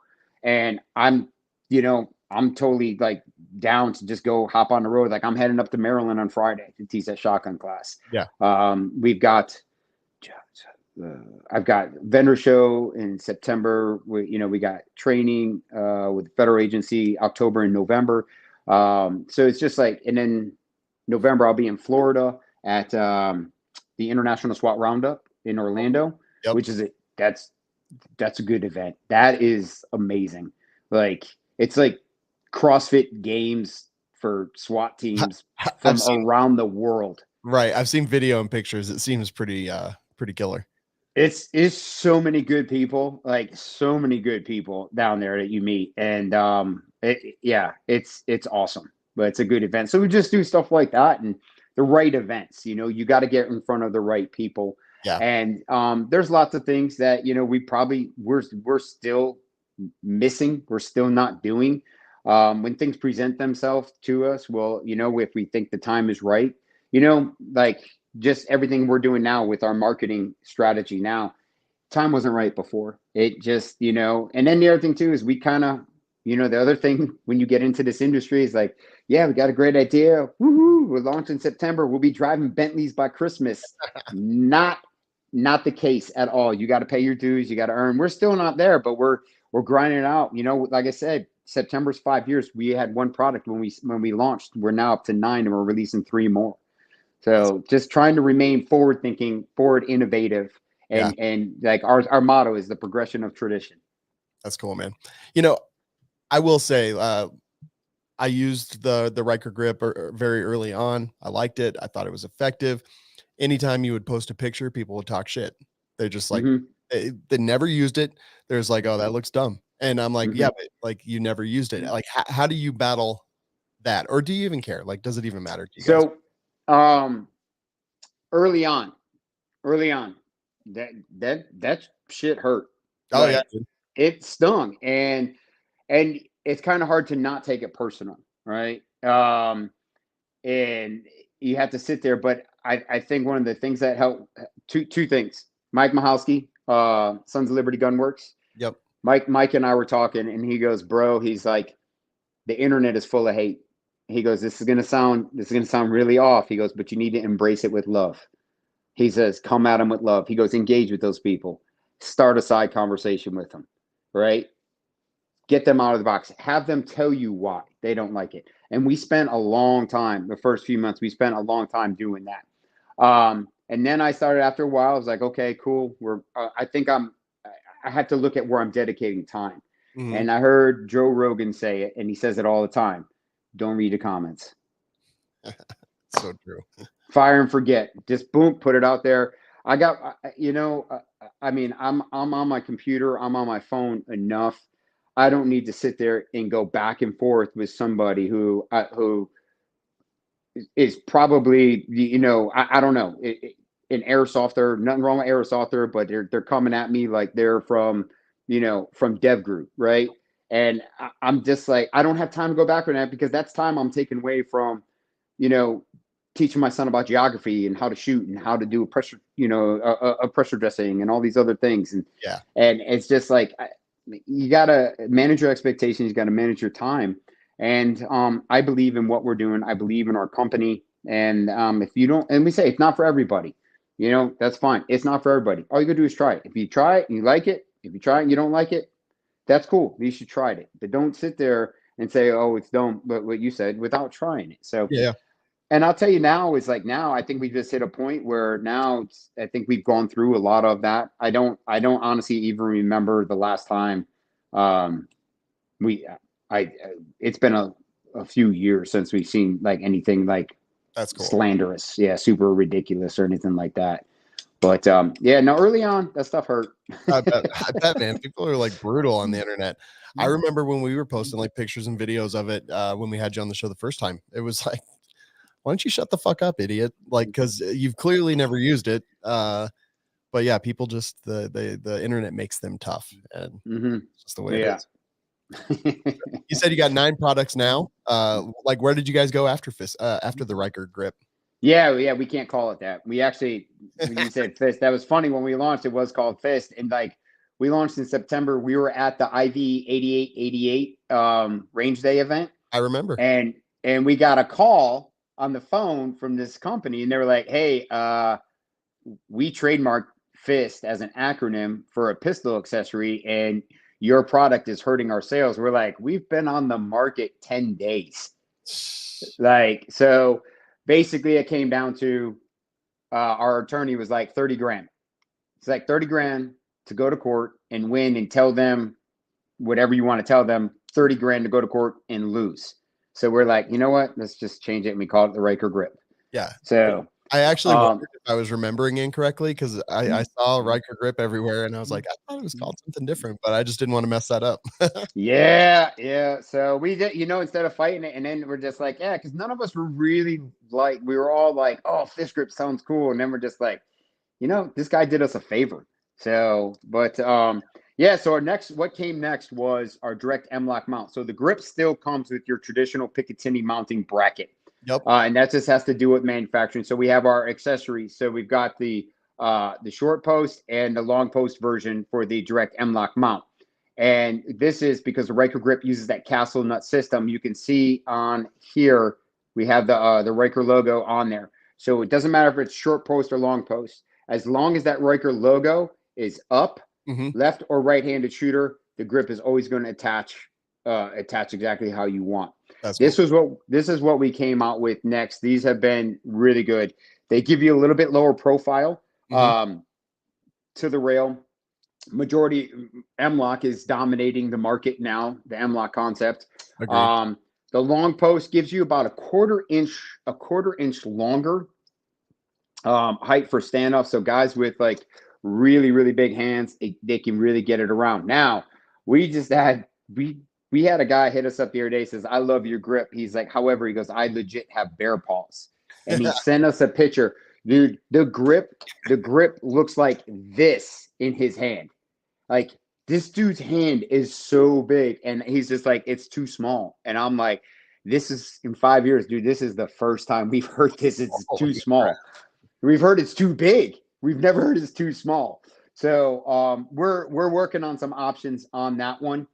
And I'm, you know, I'm totally like down to just go hop on the road. Like I'm heading up to Maryland on Friday to teach that shotgun class. Yeah. We've got I've got vendor show in September. We got training with the federal agency October and November. So it's just like, and then November I'll be in Florida at the International SWAT Roundup in Orlando, Yep. which is that's a good event. That is amazing. Like it's like CrossFit games for SWAT teams from around the world. Right. I've seen video and pictures. It seems pretty killer. It's so many good people, like so many good people down there that you meet. And it's awesome. But it's a good event. So we just do stuff like that and the right events. You know, you got to get in front of the right people. Yeah. And there's lots of things that, you know, we're still missing, we're still not doing. When things present themselves to us, well, you know, if we think the time is right, you know, like just everything we're doing now with our marketing strategy now, time wasn't right before. It just, you know, and then the other thing too is we kind of, you know, the other thing when you get into this industry is like, yeah, we got a great idea. Woohoo, we're launching in September. We'll be driving Bentleys by Christmas. Not the case at all. You got to pay your dues. You got to earn. We're still not there, but we're grinding it out. You know, like I said, September's 5 years. We had one product when we launched. We're now up to 9 and we're releasing 3 more. So just trying to remain forward thinking, forward innovative, and like our motto is the progression of tradition. That's cool, man. You know, I will say I used the Ryker grip very early on. I liked it. I thought it was effective. Anytime you would post a picture, people would talk shit. They're just like, they never used it. There's like, oh, that looks dumb. And I'm like, yeah, but like you never used it. Like, how do you battle that? Or do you even care? Like, does it even matter to you guys? So, early on, that shit hurt. Oh, like, yeah, dude. It stung, and it's kind of hard to not take it personal, right? And you have to sit there. But I think one of the things that helped, two things. Mike Mahalski, Sons of Liberty Gunworks. Yep. Mike and I were talking, and he goes, bro, he's like, the internet is full of hate. He goes, this is gonna sound really off. He goes, but you need to embrace it with love. He says, come at them with love. He goes, engage with those people. Start a side conversation with them, right? Get them out of the box. Have them tell you why they don't like it. And we spent a long time, the first few months, we spent a long time doing that. And then I started after a while, I was like, okay, cool. I had to look at where I'm dedicating time. Mm-hmm. And I heard Joe Rogan say it, and he says it all the time. Don't read the comments. So true. Fire and forget. Just boom, put it out there. I got, you know, I mean, I'm on my computer, I'm on my phone enough. I don't need to sit there and go back and forth with somebody who is probably, you know, I don't know, an airsofter. Nothing wrong with airsofter, but they're coming at me like they're from, you know, from Dev Group, right? And I'm just like, I don't have time to go back on that because that's time I'm taking away from, you know, teaching my son about geography and how to shoot and how to do a pressure, you know, a pressure dressing and all these other things. And it's just like, you got to manage your expectations. You got to manage your time. And I believe in what we're doing. I believe in our company. And if you don't, and we say it's not for everybody, you know, that's fine. It's not for everybody. All you gotta do is try it. If you try it and you like it, if you try it and you don't like it, that's cool. You should try it. But don't sit there and say, oh, it's dumb, but what you said without trying it. So yeah. And I'll tell you now is like now I think we just hit a point where now I think we've gone through a lot of that. I don't honestly even remember the last time Um, it's been a few years since we've seen like anything like That's cool. slanderous, super ridiculous or anything like that. But yeah, no, early on that stuff hurt. I bet, man. People are like brutal on the internet. I remember when we were posting like pictures and videos of it when we had you on the show the first time. It was like, why don't you shut the fuck up, idiot? Like, because you've clearly never used it. But yeah, people just the internet makes them tough, and it's just the way it is. You said you got 9 products now. Like, where did you guys go after after the Ryker grip? Yeah, we can't call it that. We actually, when you said Fist, that was funny. When we launched, it was called Fist, and like we launched in September. We were at the IV 8888 range day event. I remember, and we got a call on the phone from this company, and they were like, "Hey, we trademarked Fist as an acronym for a pistol accessory, and your product is hurting our sales." We're like, "We've been on the market 10 days." Like, so basically it came down to our attorney was like 30 grand. It's like 30 grand to go to court and win and tell them whatever you want to tell them, 30 grand to go to court and lose. So we're like, you know what? Let's just change it. And we call it the Ryker grip. Yeah. So I actually wondered if I was remembering incorrectly, because I saw Ryker grip everywhere, and I was like, I thought it was called something different, but I just didn't want to mess that up. Yeah. So we did, instead of fighting it, and then we're just like, because none of us were really like, we were all like, oh, Fist grip sounds cool, and then we're just like, this guy did us a favor. So, but so what came next was our direct M-lock mount. So the grip still comes with your traditional Picatinny mounting bracket. Yep. And that just has to do with manufacturing. So we have our accessories. So we've got the short post and the long post version for the direct M-lock mount. And this is because the Ryker grip uses that castle nut system. You can see on here, we have the Ryker logo on there. So it doesn't matter if it's short post or long post. As long as that Ryker logo is up, left or right-handed shooter, the grip is always going to attach exactly how you want. This is what we came out with next. These have been really good. They give you a little bit lower profile to the rail. Majority M-lock is dominating the market now, the M-lock concept. The long post gives you about a quarter inch longer height for standoff. So guys with like really, really big hands, they can really get it around. Now, we had a guy hit us up the other day, says, "I love your grip." He's like, however, he goes, "I legit have bear paws." And he sent us a picture. Dude, the grip looks like this in his hand. Like, this dude's hand is so big, and he's just like, it's too small. And I'm like, this is, in 5 years, dude, this is the first time we've heard this. It's too small. Crap. We've heard it's too big. We've never heard it's too small. So we're working on some options on that one.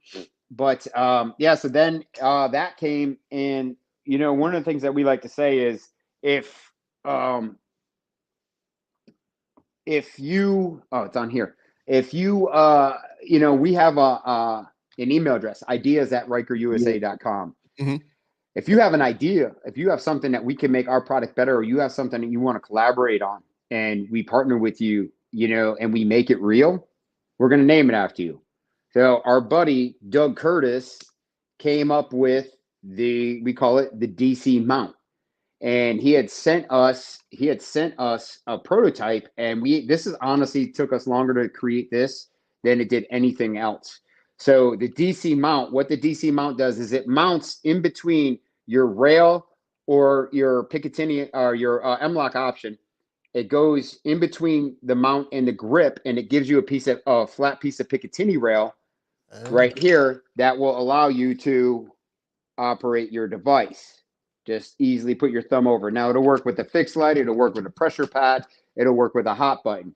But so then that came, and one of the things that we like to say is if you it's on here. If you we have an email address, ideas@rykerusa.com. If you have an idea, if you have something that we can make our product better, or you have something that you want to collaborate on, and we partner with you, and we make it real, we're going to name it after you. So our buddy Doug Curtis came up with we call it the DC mount, and he had sent us a prototype, and this is honestly took us longer to create this than it did anything else. So the DC mount, what the DC mount does is it mounts in between your rail or your Picatinny or your M-lock option. It goes in between the mount and the grip, and it gives you a flat piece of Picatinny rail right here that will allow you to operate your device. Just easily put your thumb over. Now it'll work with the fixed light. It'll work with a pressure pad. It'll work with a hot button.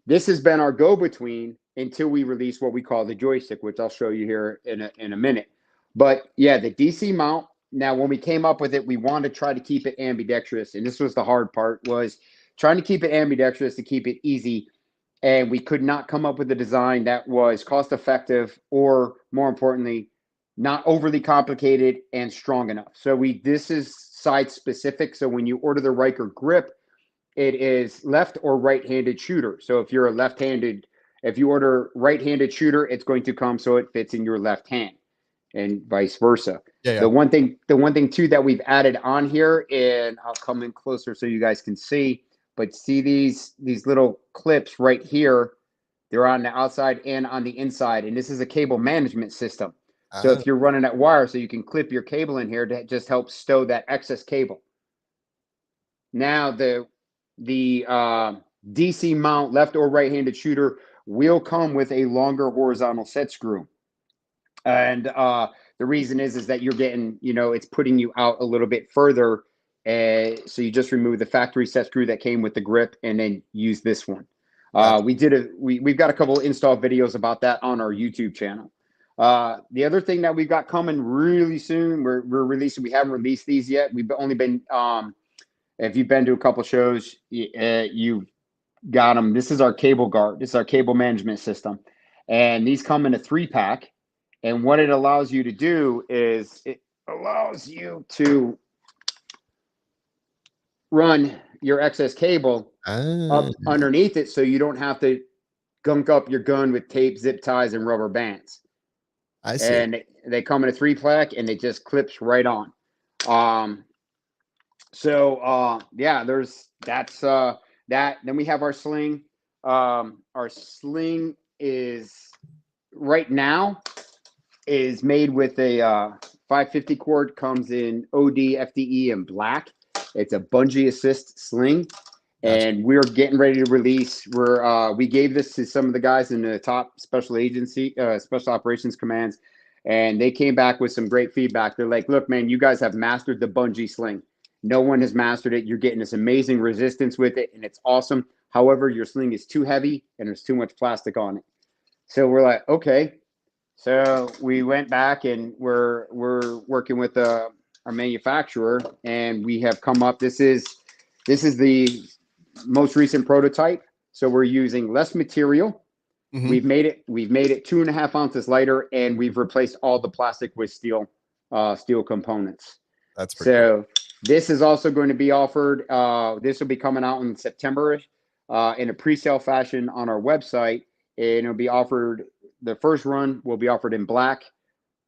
This has been our go-between until we release what we call the joystick, which I'll show you here in a minute. But yeah, the DC mount. Now, when we came up with it, we wanted to try to keep it ambidextrous, and this was the hard part, was trying to keep it ambidextrous to keep it easy. And we could not come up with a design that was cost-effective, or more importantly, not overly complicated and strong enough. So this is side-specific. So when you order the Ryker grip, it is left or right-handed shooter. So if you're a left-handed If you order right-handed shooter, it's going to come so it fits in your left hand, and vice versa. Yeah, yeah. The one thing too that we've added on here, and I'll come in closer so you guys can see, but see these little clips right here, they're on the outside and on the inside, and this is a cable management system. So if you're running that wire, so you can clip your cable in here to just help stow that excess cable. Now the DC mount left or right-handed shooter will come with a longer horizontal set screw. And the reason is that you're getting, it's putting you out a little bit further. So you just remove the factory set screw that came with the grip and then use this one. We've got a couple of install videos about that on our YouTube channel. The other thing that we've got coming really soon, we're releasing, we haven't released these yet. We've only been, if you've been to a couple shows, you've got them. This is our cable guard. This is our cable management system. And these come in a 3-pack. And what it allows you to do is it allows you to run your excess cable up underneath it so you don't have to gunk up your gun with tape, zip ties, and rubber bands. I see. And they come in a 3-pack and it just clips right on. Yeah, that's that. Then we have our sling. Our sling is right now is made with a 550 cord, comes in OD, FDE, and black. It's a bungee assist sling, and we're getting ready to release. We gave this to some of the guys in the top special operations commands, and they came back with some great feedback. They're like, "Look, man, you guys have mastered the bungee sling. No one has mastered it. You're getting this amazing resistance with it, and it's awesome. However, your sling is too heavy, and there's too much plastic on it." So we're like, okay. So we went back and we're working with our manufacturer, and we have come up. This is the most recent prototype. So we're using less material. Mm-hmm. We've made it 2.5 ounces lighter, and we've replaced all the plastic with steel components. That's pretty cool. This is also going to be offered. This will be coming out in September in a pre-sale fashion on our website, and it'll be offered. The first run will be offered in black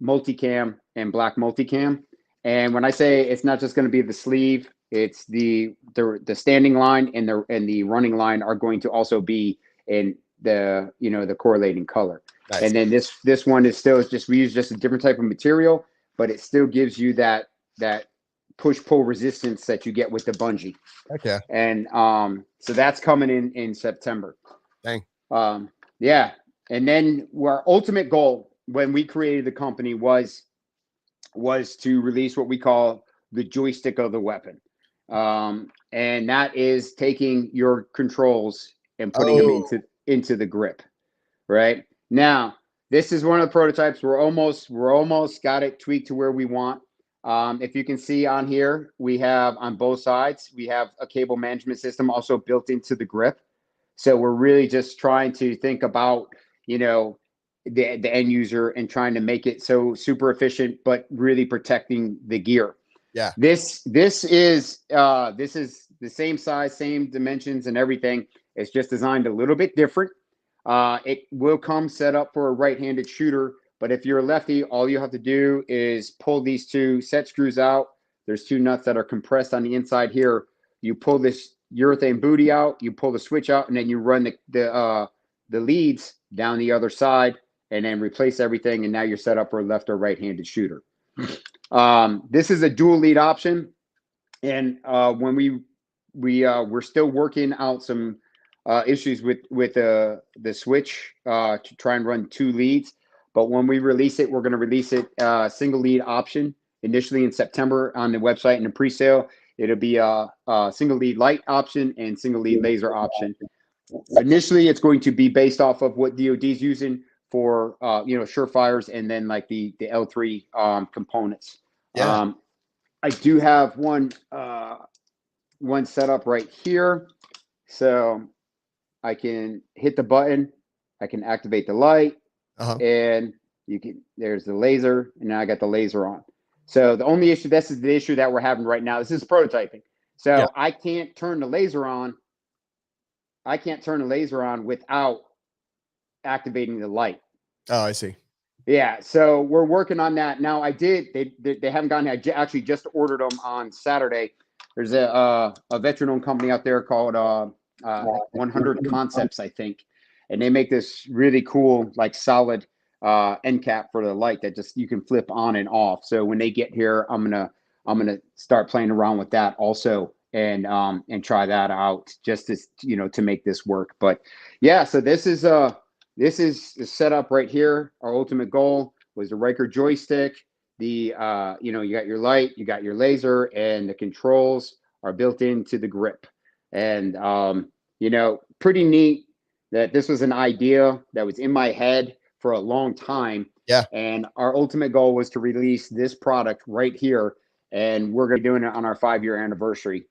multicam and black multicam. And when I say it's not just going to be the sleeve, it's the standing line and the running line are going to also be in the correlating color. Nice. And then this one is still we use just a different type of material, but it still gives you that push-pull resistance that you get with the bungee. Okay. And so that's coming in September. Dang. Yeah. And then our ultimate goal when we created the company was to release what we call the joystick of the weapon. And that is taking your controls and putting them into the grip. Right? Now, this is one of the prototypes. We're almost got it tweaked to where we want. If you can see on here, we have on both sides, we have a cable management system also built into the grip. So we're really just trying to think about, the end user and trying to make it so super efficient, but really protecting the gear. Yeah. This is the same size, same dimensions and everything. It's just designed a little bit different. It will come set up for a right-handed shooter, but if you're a lefty, all you have to do is pull these 2 set screws out. There's 2 nuts that are compressed on the inside here. You pull this urethane booty out, you pull the switch out, and then you run the leads down the other side, and then replace everything, and now you're set up for a left or right-handed shooter. This is a dual lead option, and when we're still working out some issues with the switch to try and run 2 leads, but when we release it, we're going to release it single lead option initially in September on the website in the pre-sale. It'll be a single lead light option and single lead laser option. Initially, it's going to be based off of what DoD is using for surefires, and then like the L3 components. Yeah. I do have one set up right here, so I can hit the button, I can activate the light, and there's the laser, and now I got the laser on. So the only issue, this is the issue that we're having right now. This is prototyping. So yeah. I can't turn the laser on. I can't turn the laser on without activating the light. Oh, I see. Yeah, so we're working on that now. They haven't gotten. I actually just ordered them on Saturday. There's a veteran-owned company out there called like 100 Concepts, I think, and they make this really cool like solid end cap for the light that just you can flip on and off. So when they get here, I'm gonna start playing around with that also and try that out just to to make this work. But yeah, so this is the setup right here. Our ultimate goal was the Ryker joystick. The you got your light, you got your laser, and the controls are built into the grip. And pretty neat that this was an idea that was in my head for a long time. Yeah. And our ultimate goal was to release this product right here, and we're going to be doing it on our 5-year anniversary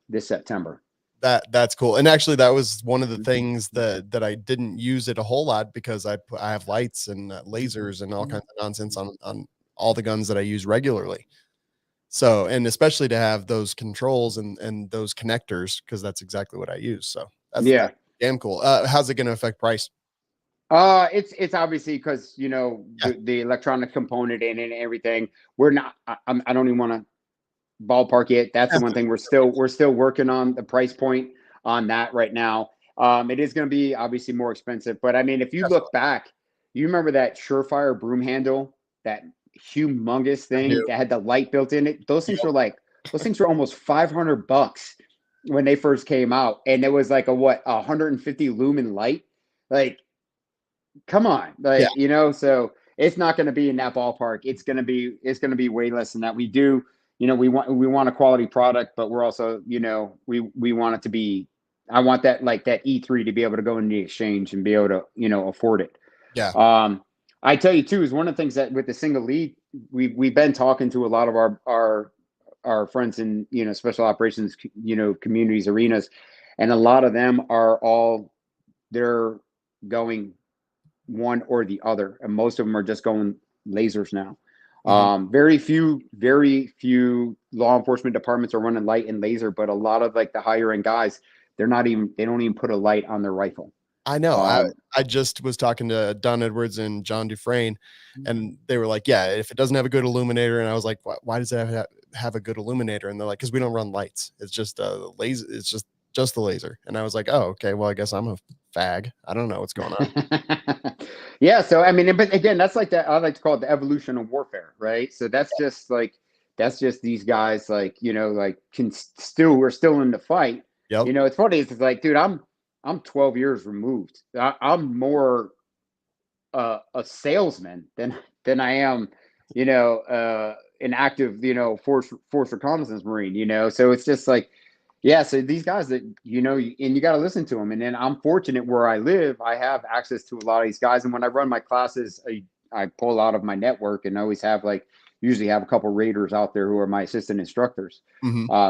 this September. That's cool. And actually that was one of the things that I didn't use it a whole lot because I have lights and lasers and all kinds of nonsense on all the guns that I use regularly. So, and especially to have those controls and those connectors, because that's exactly what I use. So that's damn cool. How's it going to affect price? It's obviously because the electronic component in it and everything. We're not. I don't even want to ballpark it. That's the one thing we're still working on the price point on that right now. It is going to be obviously more expensive, but I mean, if you look back, you remember that Surefire broom handle, that humongous thing that had the light built in it. Those things were almost $500 when they first came out, and it was like a 150 lumen light. Like, come on, so it's not going to be in that ballpark. It's going to be way less than that. We do. We want a quality product, but we're also, we want it to be, I want that E3 to be able to go in the exchange and be able to, afford it. Yeah. I tell you too, is one of the things that with the single lead, we've been talking to a lot of our friends in, special operations, communities, arenas, and a lot of them they're going one or the other. And most of them are just going lasers now. Very few law enforcement departments are running light and laser, but a lot of like the higher end guys, they don't even put a light on their rifle. I know. I just was talking to Don Edwards and John Dufresne, and they were like, yeah, if it doesn't have a good illuminator. And I was like, why does it have a good illuminator? And they're like, because we don't run lights. It's just a laser. It's just the laser. And I was like, oh, okay. Well, I guess I'm a fag. I don't know what's going on. Yeah. So, I mean, but again, that's like that. I like to call it the evolution of warfare, right? So that's just these guys, we're still in the fight. Yep. It's funny. It's like, dude, I'm 12 years removed. I'm more a salesman than I am, an active, force reconnaissance Marine, so it's just like, yeah, so these guys that, and you got to listen to them. And then I'm fortunate where I live, I have access to a lot of these guys. And when I run my classes, I pull out of my network and always have usually have a couple raiders out there who are my assistant instructors.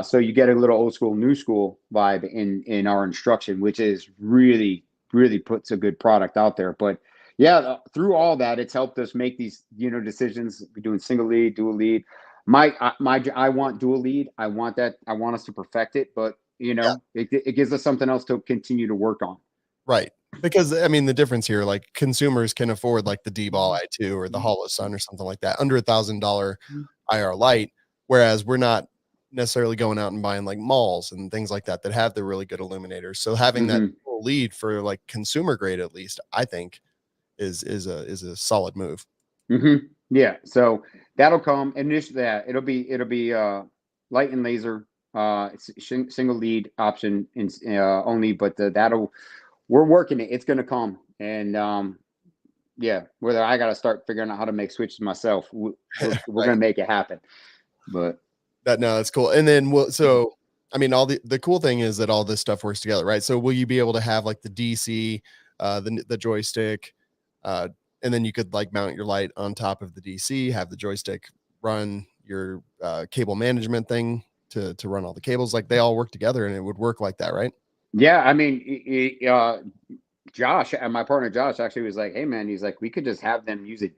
So you get a little old school, new school vibe in our instruction, which is really, really puts a good product out there. But yeah, through all that, it's helped us make these, decisions. We're doing single lead, dual lead. I want dual lead. I want that. I want us to perfect it, but it gives us something else to continue to work on. Right. Because I mean, the difference here, like consumers can afford like the D-Ball i2 or the Hollow Sun or something like that under $1,000 IR light. Whereas we're not necessarily going out and buying like malls and things like that have the really good illuminators. So having that lead for like consumer grade, at least, I think is a solid move. Yeah. So that'll come initially. It'll be light and laser. It's single lead option only, but we're working it. It's going to come. And yeah, whether I got to start figuring out how to make switches myself, we're going to make it happen. But that's cool. And then so I mean, all the cool thing is that all this stuff works together, right? So will you be able to have like the DC, the joystick, and then you could like mount your light on top of the DC, have the joystick run your cable management thing to run all the cables. Like they all work together and it would work like that, right? Yeah. I mean, Josh and my partner, Josh, actually was like, hey man, he's like, we could just have them use it,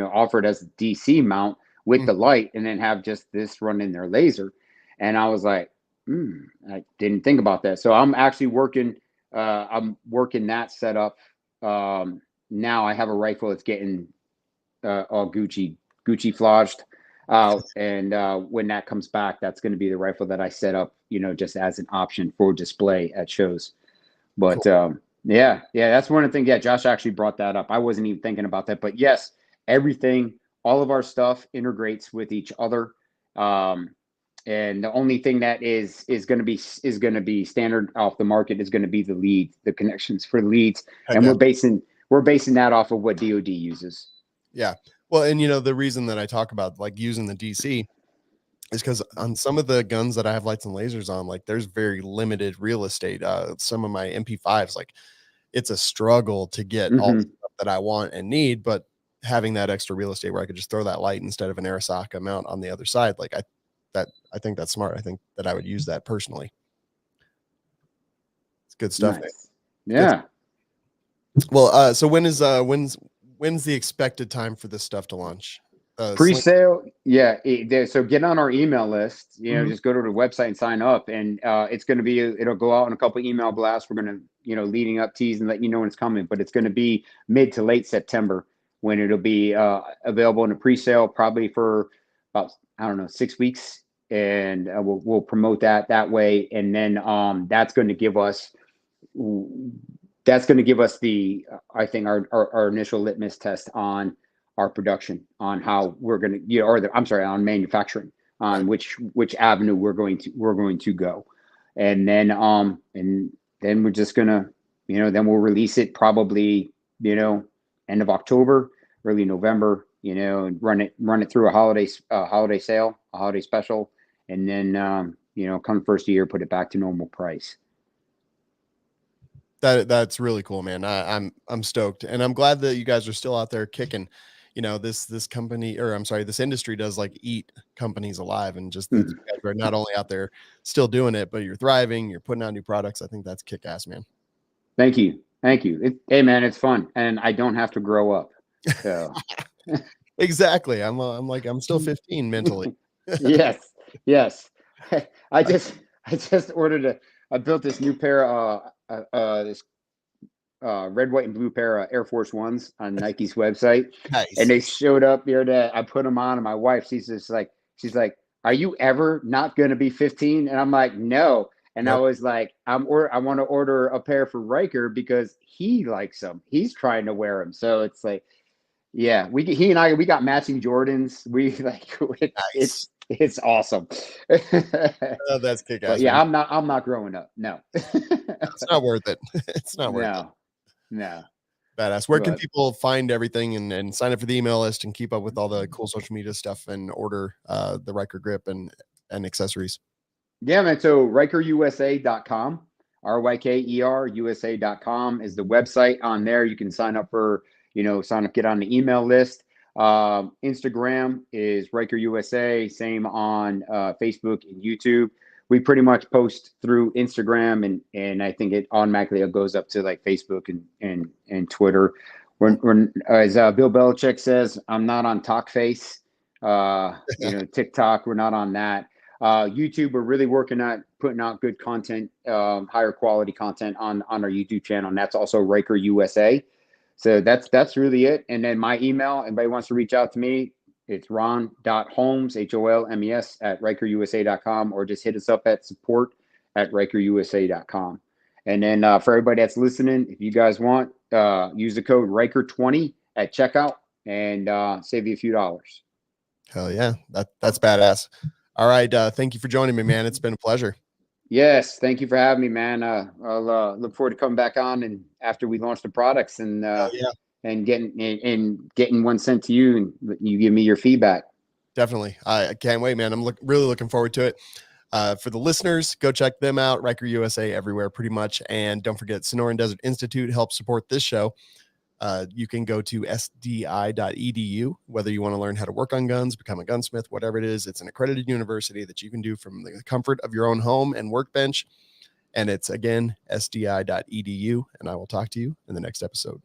offer it as a DC mount with the light and then have just this run in their laser. And I was like, I didn't think about that. So I'm actually working that setup now I have a rifle that's getting all Gucci flodged out, and when that comes back, that's going to be the rifle that I set up, just as an option for display at shows. But Cool. yeah, that's one of the things. Yeah, Josh actually brought that up. I wasn't even thinking about that, but yes, everything, all of our stuff integrates with each other. And the only thing that is going to be standard off the market is going to be the connections for leads, Heck and yeah. we're basing that off of what DoD uses. Yeah. Well, and the reason that I talk about like using the DC is because on some of the guns that I have lights and lasers on, like there's very limited real estate. Some of my MP5s, like it's a struggle to get all the stuff that I want and need, but having that extra real estate where I could just throw that light instead of an Arisaka mount on the other side, like I think that's smart. I think that I would use that personally. It's good stuff. Nice. Man. Yeah. Well, so when's the expected time for this stuff to launch? Pre-sale, yeah. So get on our email list. Mhm. Just go to the website and sign up, and it's going to be. It'll go out in a couple email blasts. We're going to, leading up tease and let you know when it's coming. But it's going to be mid to late September when it'll be available in a pre-sale, probably for about 6 weeks, and we'll promote that way, and then that's going to give us the I think our initial litmus test on our production, on how we're going to, on manufacturing, on Right. which avenue we're going to go. And then we're just going to, then we'll release it probably, end of October, early November, and run it through a holiday sale, a holiday special. And then, come first year, put it back to normal price. That's really cool, man. I'm stoked, and I'm glad that you guys are still out there kicking. This company, or I'm sorry, this industry does like eat companies alive, and just that you guys are not only out there still doing it, but you're thriving, you're putting out new products. I think that's kick ass, man. Thank you. Hey man, it's fun, and I don't have to grow up. So Exactly. I'm still 15 mentally. yes. I just ordered I built this new pair this red, white, and blue pair of Air Force Ones on Nike's website, Nice. and they showed up the other day. I put them on, and my wife, she's like, "Are you ever not going to be 15?" And I'm like, "No." And Nope. I was like, I want to order a pair for Ryker because he likes them. He's trying to wear them, so it's like, yeah, he and I, we got matching Jordans. We like Nice. it's awesome. Oh, that's kick But ass, yeah, man. I'm not growing up. No. It's not worth it. It's not worth it. No. Badass. Where can But people find everything and sign up for the email list and keep up with all the cool social media stuff and order the Ryker grip and accessories? yeah, man. So RykerUSA.com, RYKERUSA.com is the website. On there, you can sign up get on the email list. Instagram is Ryker USA. Same on Facebook and YouTube. We pretty much post through Instagram, and I think it automatically goes up to like Facebook and Twitter. When as Bill Belichick says, I'm not on TalkFace. TikTok, we're not on that. YouTube, we're really working at putting out good content, higher quality content on our YouTube channel, and that's also Ryker USA. So that's really it. And then my email, anybody wants to reach out to me, it's ron.holmes, HOLMES at RykerUSA.com, or just hit us up at support@RykerUSA.com. And then for everybody that's listening, if you guys want, use the code Ryker20 at checkout and save you a few dollars. Hell yeah. That's badass. All right. Thank you for joining me, man. It's been a pleasure. Yes, thank you for having me, man. I'll look forward to coming back on and after we launch the products and Yeah, and getting one sent to you and you give me your feedback. definitely. I can't wait, man. I'm really looking forward to it. For the listeners, go check them out. Ryker USA everywhere, pretty much. And don't forget, Sonoran Desert Institute helps support this show. You can go to sdi.edu, whether you want to learn how to work on guns, become a gunsmith, whatever it is. It's an accredited university that you can do from the comfort of your own home and workbench. And it's, again, sdi.edu. And I will talk to you in the next episode.